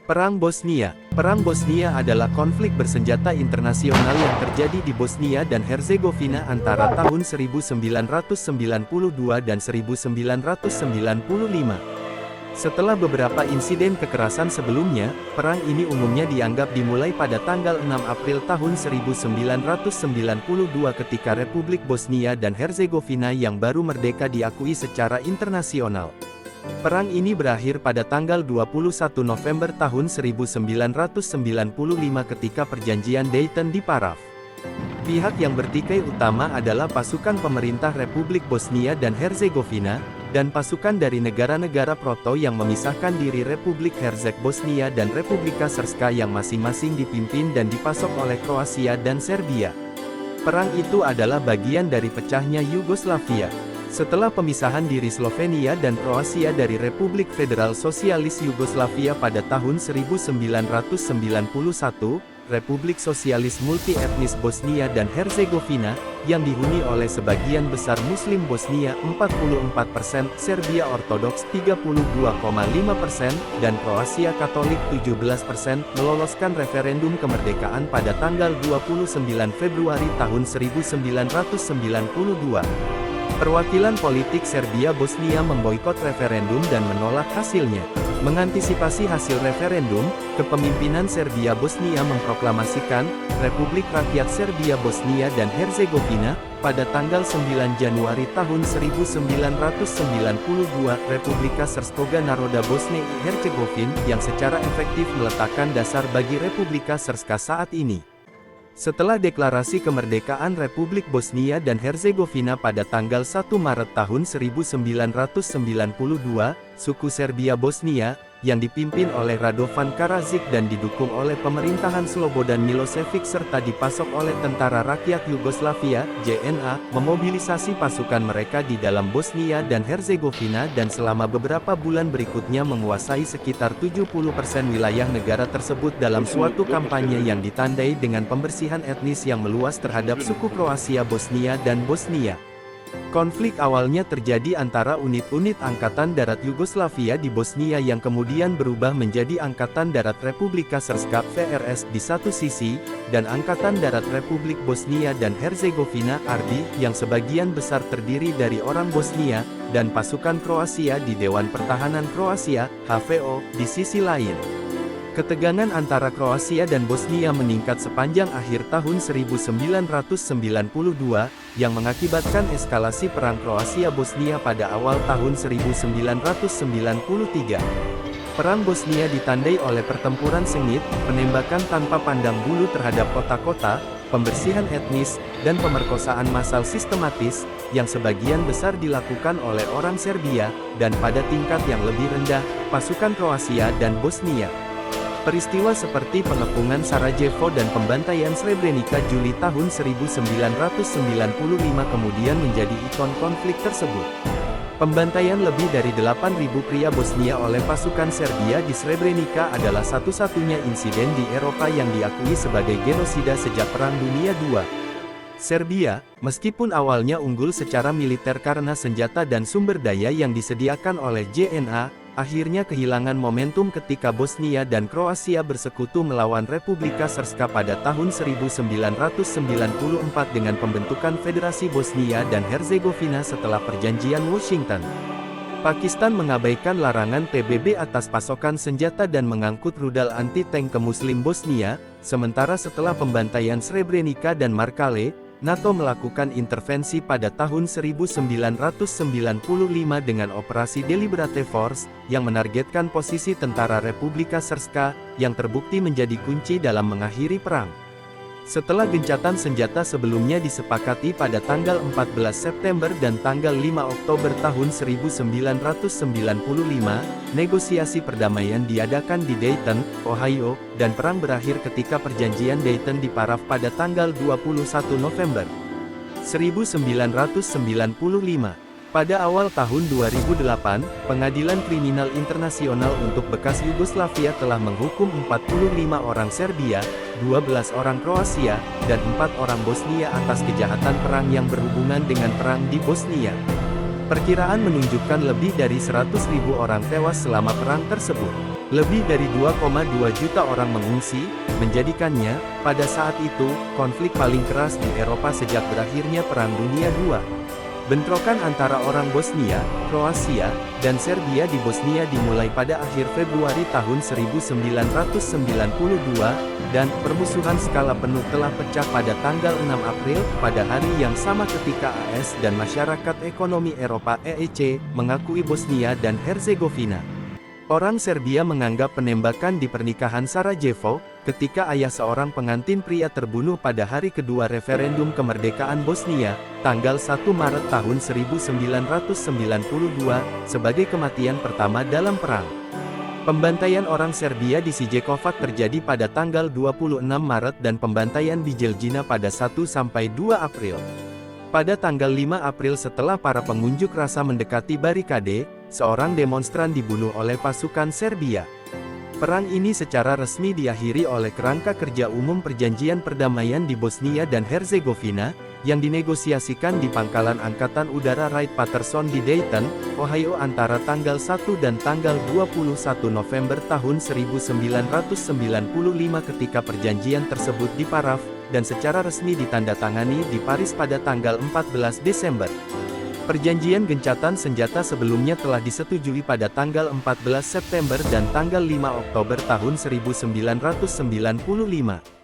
Perang Bosnia. Perang Bosnia adalah konflik bersenjata internasional yang terjadi di Bosnia dan Herzegovina antara tahun 1992 dan 1995. Setelah beberapa insiden kekerasan sebelumnya, perang ini umumnya dianggap dimulai pada tanggal 6 April tahun 1992 ketika Republik Bosnia dan Herzegovina yang baru merdeka diakui secara internasional. Perang ini berakhir pada tanggal 21 November tahun 1995 ketika perjanjian Dayton di Paraf. Pihak yang bertikai utama adalah pasukan pemerintah Republik Bosnia dan Herzegovina, dan pasukan dari negara-negara proto yang memisahkan diri Republik Herzeg Bosnia dan Republika Srpska yang masing-masing dipimpin dan dipasok oleh Kroasia dan Serbia. Perang itu adalah bagian dari pecahnya Yugoslavia. Setelah pemisahan diri Slovenia dan Kroasia dari Republik Federal Sosialis Yugoslavia pada tahun 1991, Republik Sosialis Multi-Etnis Bosnia dan Herzegovina, yang dihuni oleh sebagian besar Muslim Bosnia 44%, Serbia Ortodoks 32,5%, dan Kroasia Katolik 17%, meloloskan referendum kemerdekaan pada tanggal 29 Februari tahun 1992. Perwakilan politik Serbia Bosnia memboikot referendum dan menolak hasilnya. Mengantisipasi hasil referendum, kepemimpinan Serbia Bosnia memproklamasikan Republik Rakyat Serbia Bosnia dan Herzegovina pada tanggal 9 Januari tahun 1992, Republika Srpskoga Naroda Bosne i Hercegovina, yang secara efektif meletakkan dasar bagi Republika Srpska saat ini. Setelah deklarasi kemerdekaan Republik Bosnia dan Herzegovina pada tanggal 1 Maret tahun 1992, suku Serbia Bosnia, yang dipimpin oleh Radovan Karadzic dan didukung oleh pemerintahan Slobodan Milošević serta dipasok oleh Tentara Rakyat Yugoslavia, JNA, memobilisasi pasukan mereka di dalam Bosnia dan Herzegovina dan selama beberapa bulan berikutnya menguasai sekitar 70% wilayah negara tersebut dalam suatu kampanye yang ditandai dengan pembersihan etnis yang meluas terhadap suku Kroasia Bosnia dan Bosnia. Konflik awalnya terjadi antara unit-unit Angkatan Darat Yugoslavia di Bosnia yang kemudian berubah menjadi Angkatan Darat Republika Srpska (VRS) di satu sisi, dan Angkatan Darat Republik Bosnia dan Herzegovina (ARDI) yang sebagian besar terdiri dari orang Bosnia, dan pasukan Kroasia di Dewan Pertahanan Kroasia (HVO) di sisi lain. Ketegangan antara Kroasia dan Bosnia meningkat sepanjang akhir tahun 1992, yang mengakibatkan eskalasi perang Kroasia-Bosnia pada awal tahun 1993. Perang Bosnia ditandai oleh pertempuran sengit, penembakan tanpa pandang bulu terhadap kota-kota, pembersihan etnis, dan pemerkosaan massal sistematis, yang sebagian besar dilakukan oleh orang Serbia, dan pada tingkat yang lebih rendah, pasukan Kroasia dan Bosnia. Peristiwa seperti pengepungan Sarajevo dan pembantaian Srebrenica Juli tahun 1995 kemudian menjadi ikon konflik tersebut. Pembantaian lebih dari 8.000 pria Bosnia oleh pasukan Serbia di Srebrenica adalah satu-satunya insiden di Eropa yang diakui sebagai genosida sejak Perang Dunia II. Serbia, meskipun awalnya unggul secara militer karena senjata dan sumber daya yang disediakan oleh JNA, akhirnya kehilangan momentum ketika Bosnia dan Kroasia bersekutu melawan Republika Srpska pada tahun 1994 dengan pembentukan Federasi Bosnia dan Herzegovina setelah Perjanjian Washington. Pakistan mengabaikan larangan PBB atas pasokan senjata dan mengangkut rudal anti-tank ke Muslim Bosnia, sementara setelah pembantaian Srebrenica dan Markale, NATO melakukan intervensi pada tahun 1995 dengan Operasi Deliberate Force, yang menargetkan posisi tentara Republika Srpska, yang terbukti menjadi kunci dalam mengakhiri perang. Setelah gencatan senjata sebelumnya disepakati pada tanggal 14 September dan tanggal 5 Oktober tahun 1995, negosiasi perdamaian diadakan di Dayton, Ohio, dan perang berakhir ketika perjanjian Dayton di Paraf pada tanggal 21 November 1995. Pada awal tahun 2008, Pengadilan Kriminal Internasional untuk bekas Yugoslavia telah menghukum 45 orang Serbia, 12 orang Kroasia, dan 4 orang Bosnia atas kejahatan perang yang berhubungan dengan perang di Bosnia. Perkiraan menunjukkan lebih dari 100.000 orang tewas selama perang tersebut. Lebih dari 2,2 juta orang mengungsi, menjadikannya, pada saat itu, konflik paling keras di Eropa sejak berakhirnya Perang Dunia II. Bentrokan antara orang Bosnia, Kroasia, dan Serbia di Bosnia dimulai pada akhir Februari tahun 1992, dan permusuhan skala penuh telah pecah pada tanggal 6 April, pada hari yang sama ketika AS dan Masyarakat Ekonomi Eropa (EEC) mengakui Bosnia dan Herzegovina. Orang Serbia menganggap penembakan di pernikahan Sarajevo, ketika ayah seorang pengantin pria terbunuh pada hari kedua referendum kemerdekaan Bosnia, tanggal 1 Maret tahun 1992, sebagai kematian pertama dalam perang. Pembantaian orang Serbia di Sijekovac terjadi pada tanggal 26 Maret dan pembantaian di Jeljina pada 1–2 April. Pada tanggal 5 April setelah para pengunjuk rasa mendekati barikade, seorang demonstran dibunuh oleh pasukan Serbia. Perang ini secara resmi diakhiri oleh Kerangka Kerja Umum Perjanjian Perdamaian di Bosnia dan Herzegovina, yang dinegosiasikan di Pangkalan Angkatan Udara Wright-Patterson di Dayton, Ohio antara tanggal 1 dan tanggal 21 November tahun 1995 ketika perjanjian tersebut diparaf, dan secara resmi ditandatangani di Paris pada tanggal 14 Desember. Perjanjian gencatan senjata sebelumnya telah disetujui pada tanggal 14 September dan tanggal 5 Oktober tahun 1995.